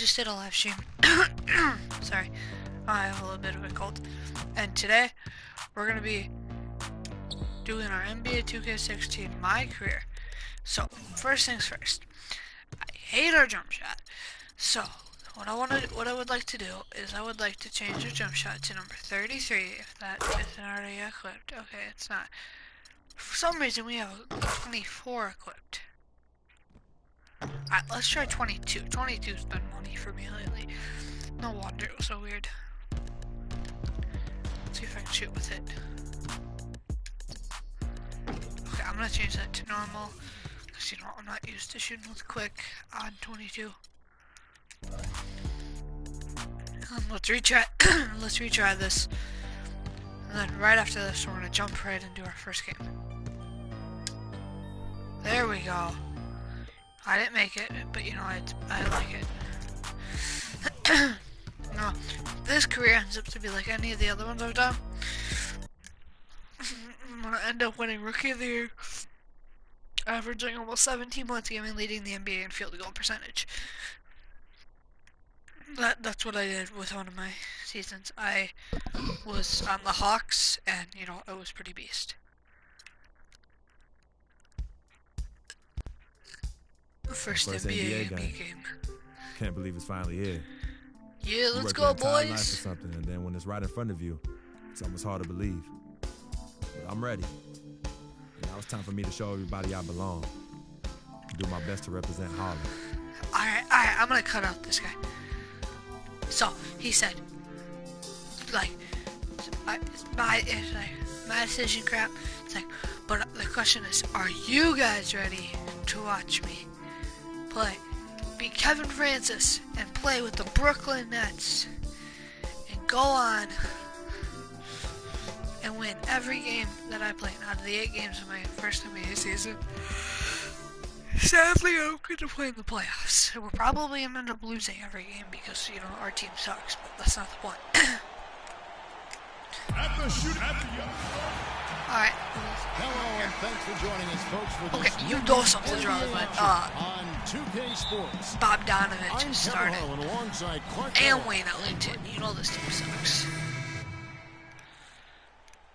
just did a live stream. Sorry, I have a little bit of a cold. And today, we're gonna be doing our NBA 2K16 MYCareer. So, first things first. I hate our jump shot. So, what I would like to do is I would like to change our jump shot to number 33 if that isn't already equipped. Okay, it's not. For some reason, we have 24 equipped. Alright, let's try 22. 22's been money for me lately. No wonder it was so weird. Let's see if I can shoot with it. Okay, I'm gonna change that to normal. Because, you know, I'm not used to shooting with quick on 22. Let's retry let's retry this. And then right after this, we're gonna jump right into our first game. There we go. I didn't make it, but you know, I like it. No, this career ends up to be like any of the other ones I've done. I'm gonna end up winning Rookie of the Year, averaging almost 17 points a game and leading the NBA in field goal percentage. That's what I did with one of my seasons. I was on the Hawks, and you know, it was pretty beast. First NBA game. Can't believe it's finally here. Yeah, let's go, boys. Life for something, and then when it's right in front of you, it's almost hard to believe. But I'm ready. And now it's time for me to show everybody I belong. Do my best to represent Harlem. Alright, I'm gonna cut out this guy. So, he said, like, my decision crap. It's like, but the question is, are you guys ready to watch me be Kevin Francis and play with the Brooklyn Nets and go on and win every game that I play out of the 8 games of my first NBA season? Sadly, I don't get to play in the playoffs. We'll probably end up losing every game because, you know, our team sucks, but that's not the point. Alright. Hello and thanks for joining us, folks, for this okay, you know something's wrong with it. on 2K Sports. Bob Donovich started. Alongside And Wayne Ellington. You know this team sucks.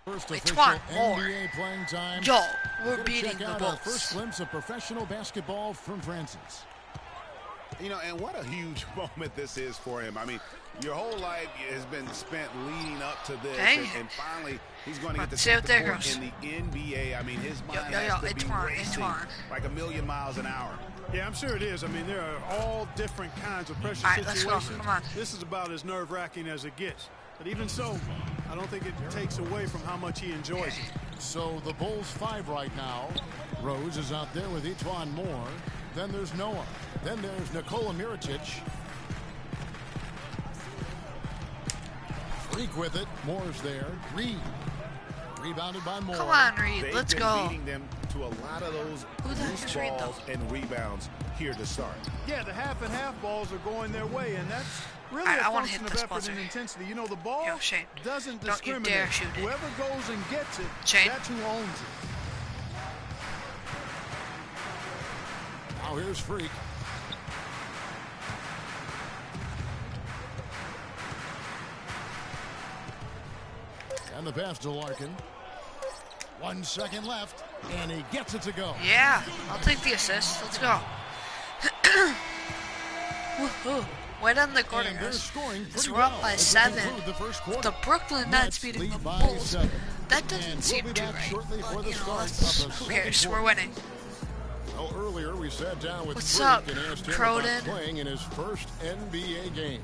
It's one more. Yo, we're beating the Bulls. First glimpse of professional basketball from Francis. You know, and what a huge moment this is for him. I mean, your whole life has been spent leading up to this, and finally he's going to get to see what there goes in the NBA. I mean, his mind has to be racing like a million miles an hour. Yeah, I'm sure it is. I mean, there are all different kinds of pressure situations. Let's go. Come on. This is about as nerve-wracking as it gets. But even so, I don't think it takes away from how much he enjoys it. So the Bulls 5 right now. Rose is out there with Etuan Moore. Then there's Noah. Then there's Nikola Mirotic. Freak with it. Moore's there. Reed. Rebounded by Moore. Come on, Reed. Let's go. Beating them to a lot of those loose balls and rebounds here to start. Yeah, the half and half balls are going their way, and that's really a function of effort and intensity. You know, the ball doesn't discriminate. Don't you dare shoot it. Whoever goes and gets it, that's who owns it. Now here's Freak. And the pass to Larkin. 1 second left, and he gets it to go. Yeah, I'll take the assist. Let's go. Woohoo. Right on the quarter, guys. So we're up by 7. The Brooklyn Nets beating the Bulls. That doesn't seem too right. But, you know, who cares? We're winning. Well, earlier we sat down with What's Freak up, and asked him Croden? about playing in his first NBA game.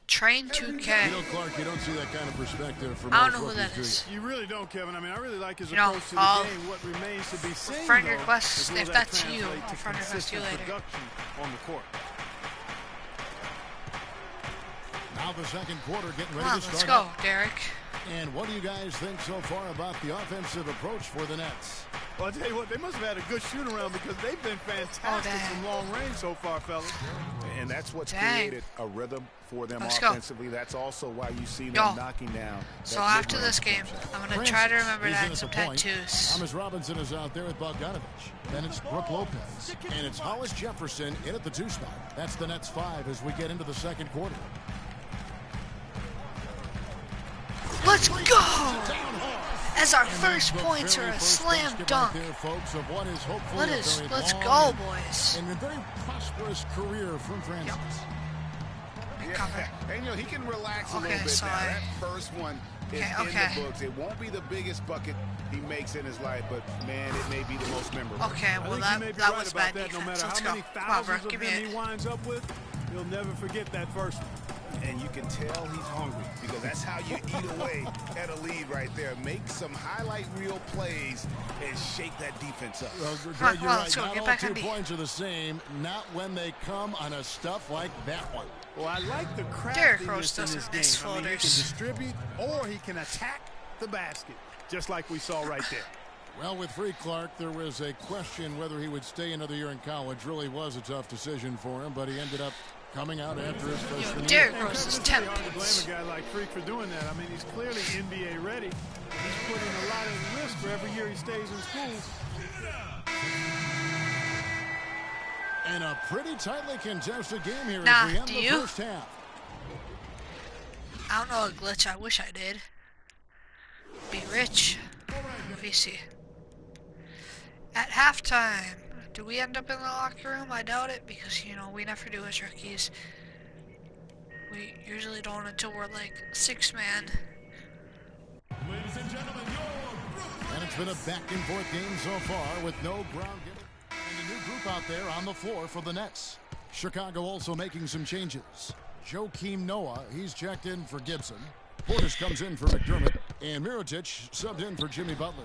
Train 2K. You know, Clark, you don't see that kind of perspective from I don't know who that is. You really don't, Kevin. I mean, I really like his You know, approach to the game. What remains to be seen, friend though, requests, is will if that that's you, translate I'll to friend request you consistent later. production on the court. Now the second quarter getting Come ready on, to let's start. go, Derek. And what do you guys think so far about the offensive approach for the Nets? Well, I'll tell you what, they must have had a good shoot-around because they've been fantastic from long range so far, fellas. And that's what's created a rhythm for them offensively. That's also why you see them knocking down. So after this game, I'm going to try to remember to add some tattoos. Thomas Robinson is out there with Bogdanovich. Then it's Brook Lopez. And it's Hollis Jefferson in at the 2 spot. That's the Nets 5 as we get into the second quarter. Let's go! As our first points are a slam dunk. Let's go, boys. And a very prosperous career from Francis. Yeah, and you know, he can relax a little bit now. That first one is in the books. It won't be the biggest bucket he makes in his life, but man, it may be the most memorable. Okay, well that was bad defense. No matter Let's how go. many Come on, bro. thousands Give of me them he winds up with, he'll never forget that first one. And you can tell he's hungry because that's how you eat away at a lead right there. Make some highlight reel plays and shake that defense up. Well, Greg, you're right. Not all 2 points are the same. Not when they come on a stuff like that one. Well, I like the craftiness in this game. I mean, he can distribute or he can attack the basket, just like we saw right there. Well, with Free Clark, there was a question whether he would stay another year in college. Really was a tough decision for him, but he ended up coming out after his freshman year. Derrick Rose is 10 points. Hard to blame a guy like Freak for doing that. I mean, he's clearly NBA ready. He's putting a lot at risk for every year he stays in school. And a pretty tightly contested game here as we end the first half. I don't know a glitch. I wish I did. Be rich. VC. At halftime, do we end up in the locker room? I doubt it because, you know, we never do as rookies. We usually don't until we're like 6-man. Ladies and gentlemen, and it's been a back-and-forth game so far with no ground given. And a new group out there on the floor for the Nets. Chicago also making some changes. Joakim Noah, he's checked in for Gibson. Portis comes in for McDermott. And Mirotic subbed in for Jimmy Butler.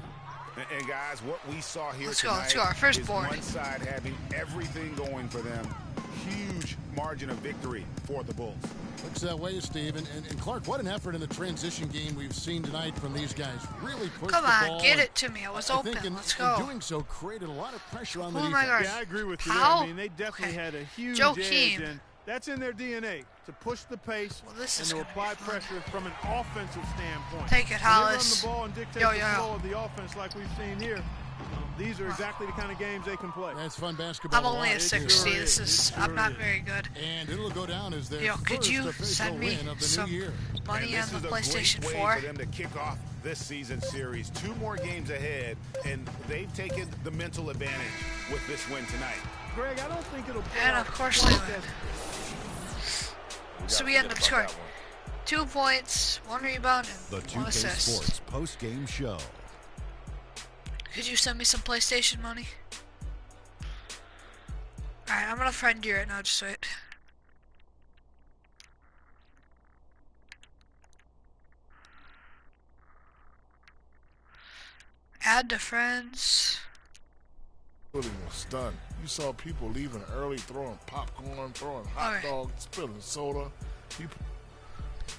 And guys, what we saw here let's tonight go. Our first is board. One side having everything going for them. Huge margin of victory for the Bulls. Looks that way, Steve. And Clark, what an effort in the transition game we've seen tonight from these guys. Really pushed the ball. Come on, get it to me. I was open. Let's go. And doing so created a lot of pressure on the defense. My gosh. Yeah, I agree with you there. I mean, they definitely had a huge edge, and that's in their DNA, to push the pace and to apply pressure from an offensive standpoint. Take it, Hollis. They run the ball and dictate the flow of the offense like we've seen here. These are exactly the kind of games they can play. That's fun basketball. I'm only a 60. I'm not very good. And it'll go down as their could you send me some money on the PlayStation 4? This is a great way for them to kick off this season series. 2 more games ahead, and they've taken the mental advantage with this win tonight. Greg, I don't think it'll. And of course they win. So we end up scoring 2 points, 1 rebound, and 1 assist. The 2K Sports post-game show. Could you send me some PlayStation money? Alright, I'm gonna friend you right now, just wait. Add to friends. Really was stunned. You saw people leaving early, throwing popcorn, throwing hot dogs, spilling soda.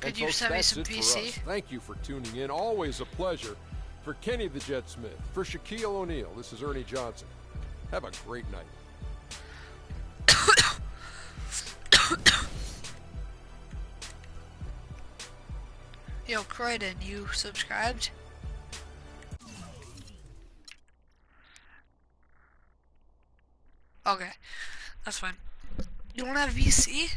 Could you send me some PC? Thank you for tuning in. Always a pleasure. For Kenny the Jet Smith, for Shaquille O'Neal, this is Ernie Johnson. Have a great night. Yo, Croydon, you subscribed? Okay, that's fine. You don't have VC?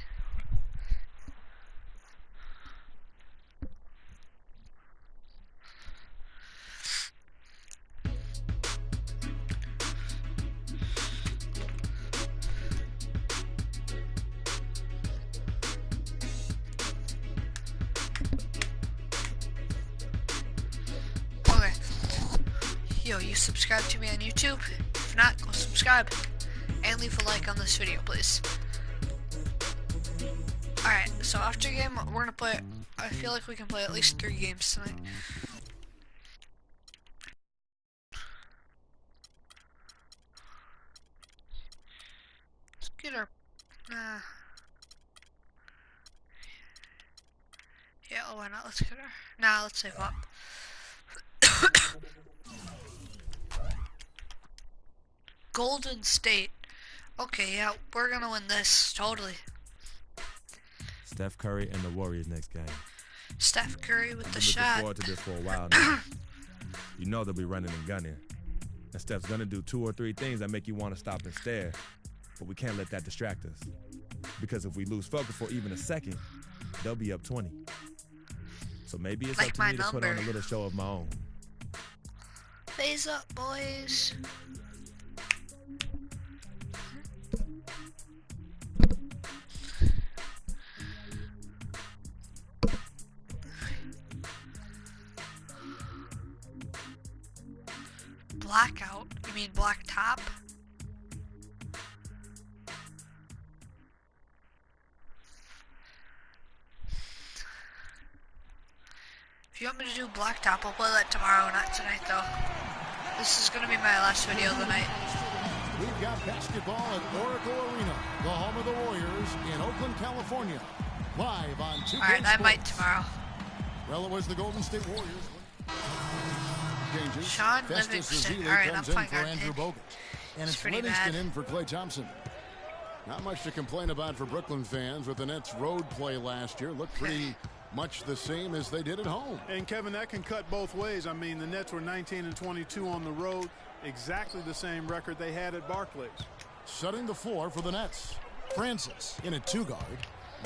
Okay. Yo, you subscribe to me on YouTube? If not, go subscribe. And leave a like on this video, please. Alright, so after game, we're gonna play. I feel like we can play at least 3 games tonight. Let's get our. Yeah, why not? Let's get her. Nah, let's save up. Golden State. Okay, yeah, we're gonna win this, totally. Steph Curry and the Warriors next game. Steph Curry with the shot. I've been looking forward to this for a while now. You know they'll be running and gunning. And Steph's gonna do 2 or 3 things that make you want to stop and stare. But we can't let that distract us. Because if we lose focus for even a second, they'll be up 20. So maybe it's like up to me to put on a little show of my own. Phase up, boys. Blackout? You mean black top? If you want me to do black top, I'll play that tomorrow, not tonight though. This is gonna be my last video of the night. We've got basketball at Oracle Arena, the home of the Warriors in Oakland, California. Live on 2K Alright, I Sports. might tomorrow. Well, it was the Golden State Warriors. Changes. Sean Livingston. Alright, I'm playing on Andrew Bogut. And it's Livingston in for Klay Thompson. Not much to complain about for Brooklyn fans with the Nets' road play last year. Looked pretty much the same as they did at home. And Kevin, that can cut both ways. I mean, the Nets were 19-22 on the road. Exactly the same record they had at Barclays. Setting the floor for the Nets. Francis in a 2-guard.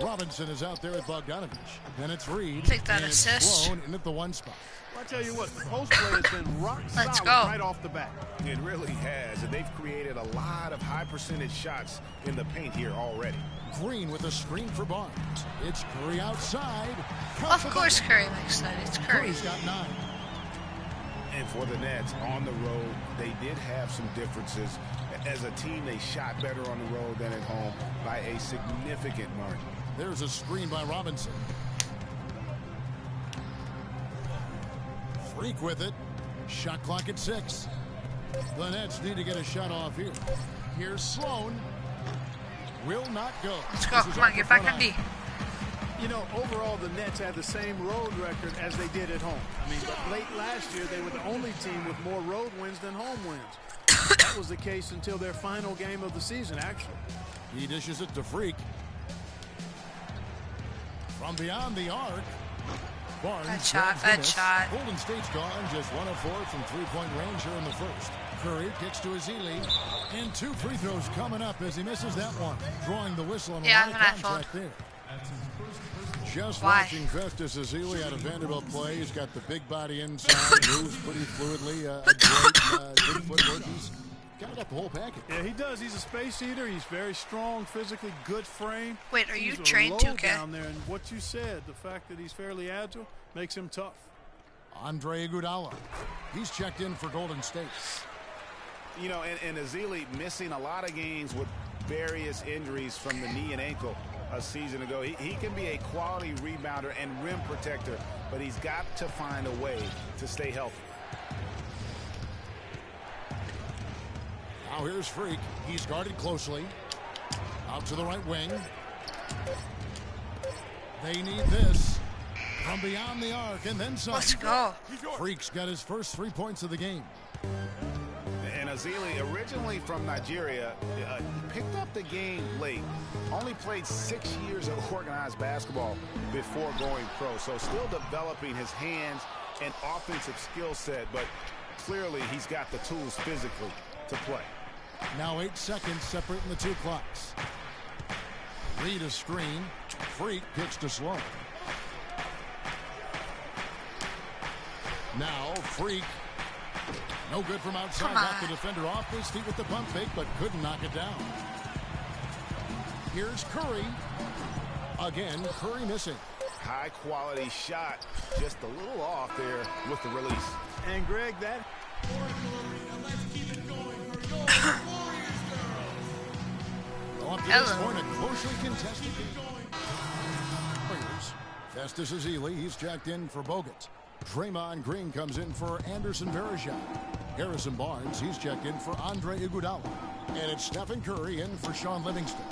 Robinson is out there at Bogdanovich. Then it's Reed. Take that and assist. Sloan in at the 1 spot. Well, I tell you what, the post play has been rock Let's solid go. right off the bat. It really has, and they've created a lot of high percentage shots in the paint here already. Green with a screen for Barnes. It's Curry outside. Of course Curry makes that. It's Curry. Curry's got 9. And for the Nets, on the road, they did have some differences. As a team, they shot better on the road than at home by a significant margin. There's a screen by Robinson. Freak with it. Shot clock at 6. The Nets need to get a shot off here. Here's Sloan. Will not go. Let's go. Come on, get back on D. You know, overall, the Nets had the same road record as they did at home. I mean, but late last year, they were the only team with more road wins than home wins. That was the case until their final game of the season, actually. He dishes it to Freak. From beyond the arc. Barnes. Bad shot. Golden State's gone just 1 of 4 from 3-point range here in the first. Curry kicks to Ezeli. And 2 free throws coming up as he misses that one. Drawing the whistle on a lot of contact there. Just watching Festus Ezeli out of Vanderbilt play. He's got the big body inside, moves pretty fluidly, a great good footwork. He's got the whole package. Yeah, he does. He's a space eater. He's very strong, physically good frame. Wait, are you He's trained 2K? down there, and what you said, the fact that he's fairly agile makes him tough. Andre Iguodala. He's checked in for Golden State. You know, and Ezeli missing a lot of games with various injuries from the knee and ankle a season ago. He can be a quality rebounder and rim protector, but he's got to find a way to stay healthy. Now here's Freak. He's guarded closely. Out to the right wing. They need this. From beyond the arc and then some. Let's go. Freak's got his first 3 points of the game. And Ezeli, originally from Nigeria, picked up the game late. Only played 6 years of organized basketball before going pro. So still developing his hands and offensive skill set, but clearly he's got the tools physically to play. Now 8 seconds separating the 2 clocks. Reed a screen. Freak kicks to Sloan. Now Freak. No good from outside. Got the defender off his feet with the pump fake, but couldn't knock it down. Here's Curry. Again, Curry missing. High quality shot. Just a little off there with the release. And Greg, that... Up to this point, a closely contested game. Festus Ezeli, he's checked in for Bogut. Draymond Green comes in for Anderson Varejao. Harrison Barnes, he's checked in for Andre Iguodala. And it's Stephen Curry in for Sean Livingston.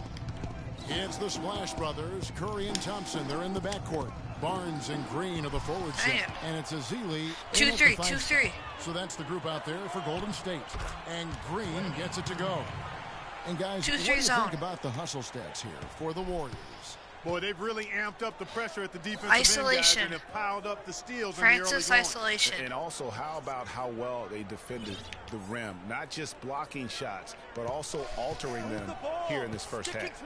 It's the Splash Brothers, Curry and Thompson. They're in the backcourt. Barnes and Green are the forward set. And it's Azili. 2-3, 2-3. So that's the group out there for Golden State. And Green gets it to go. And guys, what do you think about the hustle stats here for the Warriors? Boy, they've really amped up the pressure at the defensive isolation. end, guys, and have piled up the steals. Francis in the early isolation. And also, how about how well they defended the rim? Not just blocking shots, but also altering them here in this first half.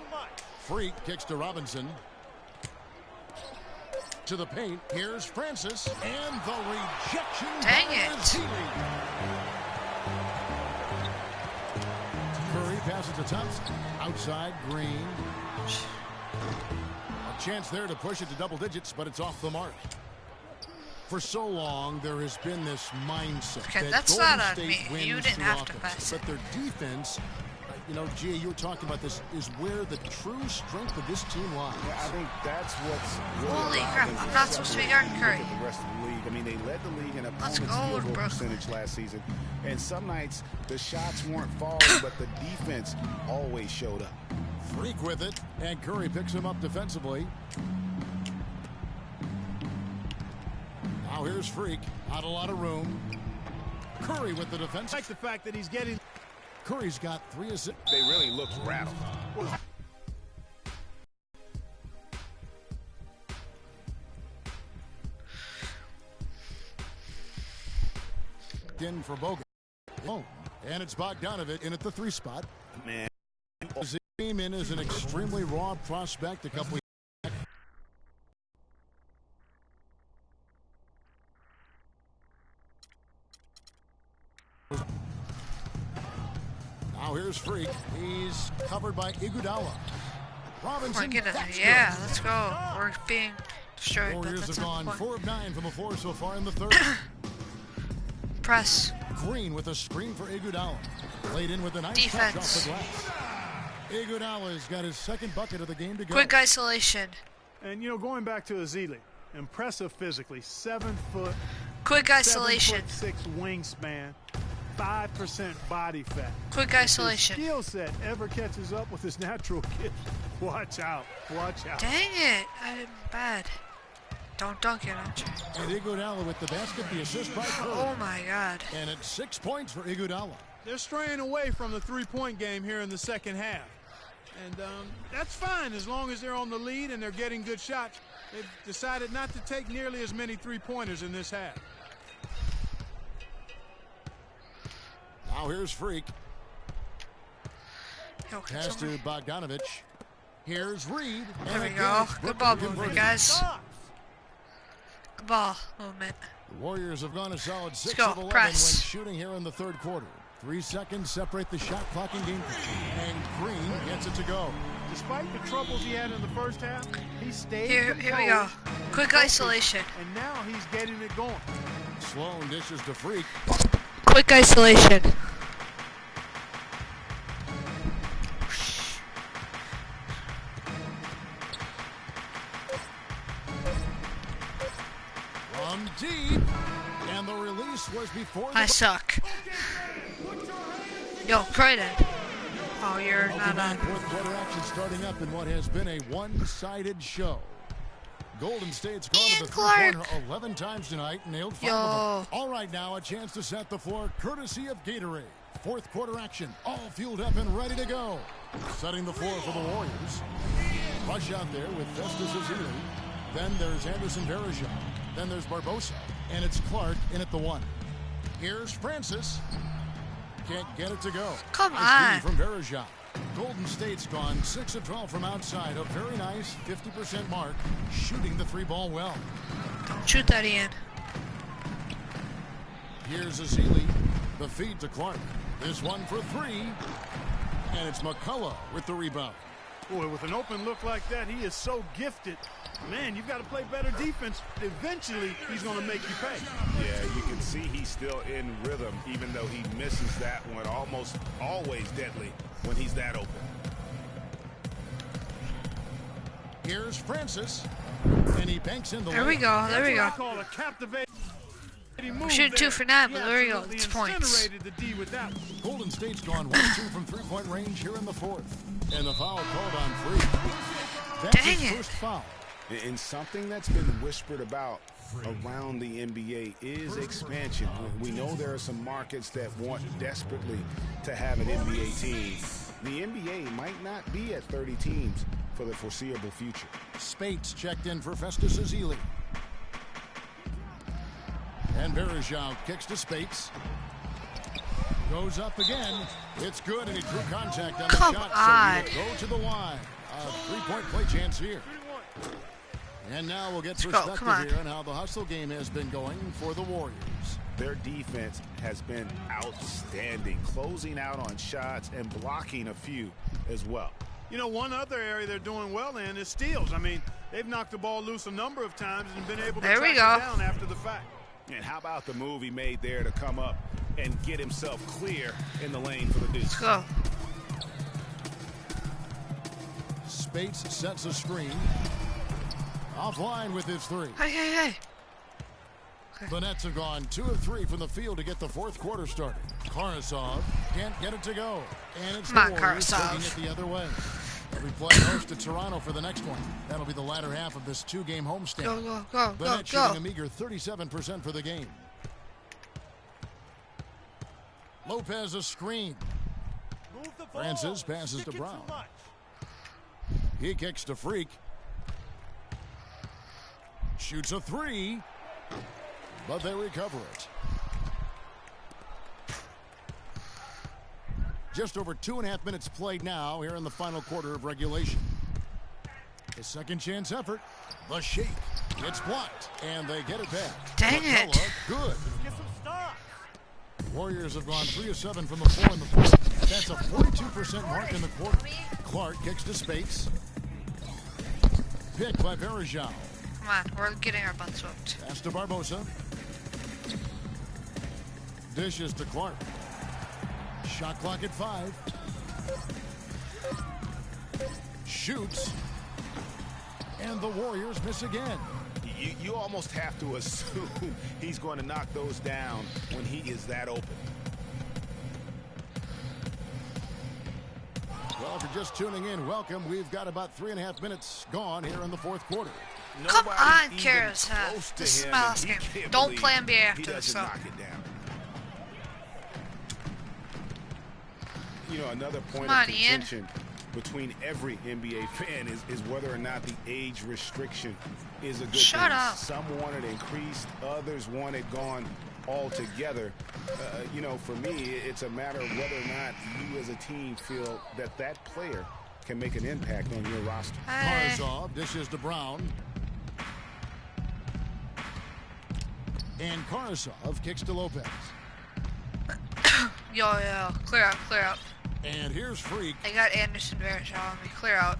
Freak kicks to Robinson. To the paint. Here's Francis. And the rejection. Dang it. Curry passes to Thompson. Outside, Green. A chance there to push it to double digits, but it's off the mark. For so long, there has been this mindset that that's Golden not on State me. wins You didn't through have to offense, pass but their defense, you know, Gia, you were talking about this, is where the true strength of this team lies. Yeah, I think that's what's really holy crap! I'm not supposed to be guarding Curry. Look at the rest of the league. I mean, they led the league in Let's opponent's go, field goal bro. percentage last season, and some nights the shots weren't falling, but the defense always showed up. Freak with it, and Curry picks him up defensively. Now here's Freak. Not a lot of room. Curry with the defense. I like the fact that he's getting... Curry's got 3 assists. They really looked rattled. In for Bogut. And it's Bogdanovich in at the 3 spot. Man. He came in as an extremely raw prospect a couple of Now here's Freak. He's covered by Iguodala. Robinson. Yeah, let's go. We're being destroyed. Warriors have gone 4 of 9 from the floor so far in the third. Press. Green with a screen for Iguodala. Laid in with a nice defense. touch off the glass. Iguodala's got his second bucket of the game to go. Quick isolation. And, you know, going back to Azili, impressive physically, 7 foot. Quick isolation. 7'6" wingspan, 5% body fat. Quick isolation. His skill set ever catches up with his natural gift. Watch out. Watch out. Dang it. I'm bad. Don't dunk it, Archie. And Iguodala with the basket, the assist by Curry. Oh my God. And it's 6 points for Iguodala. They're straying away from the three-point game here in the second half. And that's fine as long as they're on the lead and they're getting good shots. They've decided not to take nearly as many three-pointers in this half. Now here's Freak. Pass to Bogdanovich. Here's Reed. There we go. Good ball movement, guys. Good ball movement. The Warriors have gone a solid 6 go. of 11 Press. when shooting here in the third quarter. 3 seconds separate the shot clock and game. And Green gets it to go. Despite the troubles he had in the first half, he stayed Here we go. Quick isolation. And now he's getting it going. Sloan dishes to Freak. Quick isolation. From deep. And the release was before the... I suck. Yo, Croydon. Oh, you're not on. Fourth quarter action starting up in what has been a one-sided show. Golden State's gone to the three-pointer 11 times tonight and nailed 5 of them. All right, now a chance to set the floor courtesy of Gatorade. Fourth quarter action, all fueled up and ready to go. Setting the floor for the Warriors. Rush out there with Festus Ezeli. Then there's Anderson Varejao. Then there's Barbosa. And it's Clark in at the 1. Here's Francis. Can't get it to go. Come on. From Varejao. Golden State's gone 6 of 12 from outside. A very nice 50% mark. Shooting the 3-ball well. Don't shoot that, Ian. Here's Ezeli. The feed to Clark. This one for 3. And it's McCullough with the rebound. Boy, with an open look like that, he is so gifted. Man, you've got to play better defense. Eventually, he's going to make you pay. Yeah, you can see he's still in rhythm, even though he misses that one. Almost always deadly when he's that open. Here's Francis. And he banks in the There we go. There we go. I call a captivating move. Shooting 2 for 9, but there we go. It's points. The D with that one. Golden State's gone 1-2 from three-point range here in the fourth. And the foul called on Freak. That's Dang his it. first foul. And something that's been whispered about around the NBA is expansion. We know there are some markets that want desperately to have an NBA team. The NBA might not be at 30 teams for the foreseeable future. Spates checked in for Festus Ezeli. And Bergeron kicks to Spates. Goes up again. It's good, and he drew contact on the shot. So go to the line. A three-point play chance here. And now we'll get perspective here on how the hustle game has been going for the Warriors. Their defense has been outstanding, closing out on shots and blocking a few as well. You know, one other area they're doing well in is steals. I mean, they've knocked the ball loose a number of times and been able to track it down after the fact. And how about the move he made there to come up and get himself clear in the lane for the deuce? Let's go. Spates sets a screen. Offline with his three. Hey. The Nets have gone 2 of 3 from the field to get the fourth quarter started. Karasov can't get it to go. And it's the Warriors taking it the other way. They'll be playing host to Toronto for the next one. That'll be the latter half of this 2-game homestand. Go. The Nets shooting a meager 37% for the game. Lopez a screen. Francis passes to Brown. He kicks to Freak. Shoots a three, but they recover it. Just over 2.5 minutes played now here in the final quarter of regulation. A second chance effort. The shake. It's blocked, and they get it back. Dang it. Good. Warriors have gone 3 of 7 from the floor in the fourth. That's a 42% mark in the quarter. Clark kicks to Spates. Picked by Bergeron. Come on, we're getting our butts whooped. Pass to Barbosa. Dishes to Clark. Shot clock at 5. Shoots. And the Warriors miss again. You almost have to assume he's going to knock those down when he is that open. Well, if you're just tuning in, welcome. We've got about 3.5 minutes gone here in the fourth quarter. Come on, Karasov. This is my last game. Don't play NBA after this. Knock it down. You know, another point of contention between every NBA fan is whether or not the age restriction is a good thing. Shut up. Some want it increased, others want it gone altogether. You know, for me, it's a matter of whether or not you as a team feel that that player can make an impact on your roster. Karasov dishes to Brown. And Karasov kicks to Lopez. Yo, clear out. And here's Freak. I got Anderson Varejao on me. Clear out.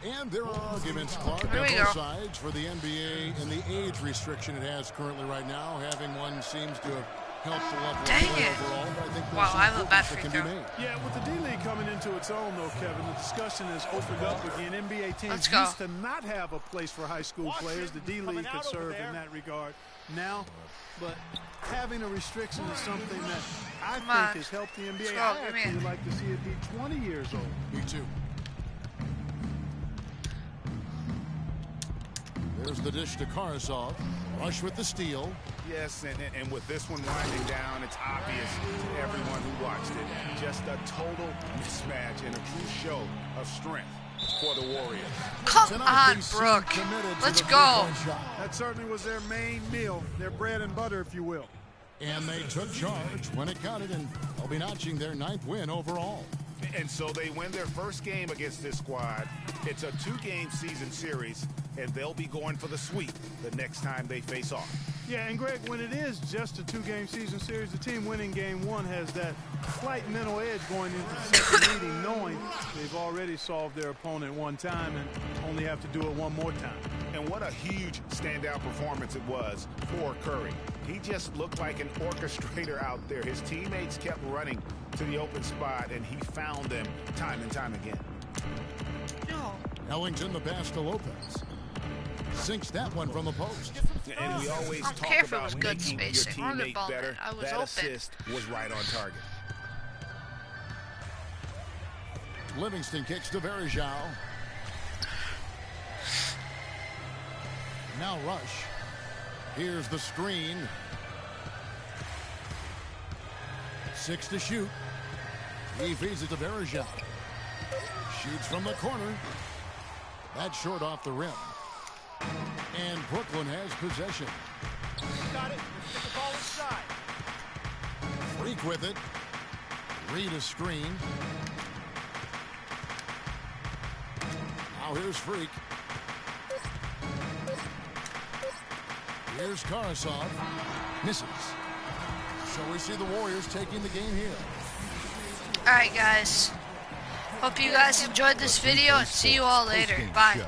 And there are arguments, Clark, on both sides for the NBA and the age restriction it has currently right now. Having one seems to have helped the level of play overall. But I think wow, I have a bad free throw. Yeah, with the D-League coming into its own, though, Kevin, the discussion has opened up again. NBA teams used to not have a place for high school players. The D-League could serve in that regard now. But having a restriction is something that I think has helped the NBA. I actually would like to see it be 20 years old. Me too. There's the dish to Karasov. Rush with the steal. Yes, and with this one winding down, it's obvious to everyone who watched it. Just a total mismatch and a true show of strength for the Warriors. Come on, Brooke. Let's go. That certainly was their main meal, their bread and butter, if you will. And they took charge when it counted, and they'll be notching their 9th win overall. And so they win their first game against this squad. It's a 2-game season series, and they'll be going for the sweep the next time they face off. Yeah, and Greg, when it is just a 2-game season series, the team winning game 1 has that slight mental edge going into the second meeting, knowing they've already solved their opponent one time and only have to do it one more time. And what a huge standout performance it was for Curry. He just looked like an orchestrator out there. His teammates kept running to the open spot, and he found them time and time again. Ellington the pass to Lopez. Sinks that one from the post. And we always talk about making your teammate better. That assist was right on target. Livingston kicks to Verjao. Now Rush. Here's the screen. 6 to shoot. He feeds it to Verjao. Shoots from the corner. That's short off the rim. And Brooklyn has possession. Got it. Let's get the ball inside. Freak with it. Read a screen. Now here's Freak. Here's Karasov. Misses. So we see the Warriors taking the game here. Alright guys. Hope you guys enjoyed this video and see you all later. Bye.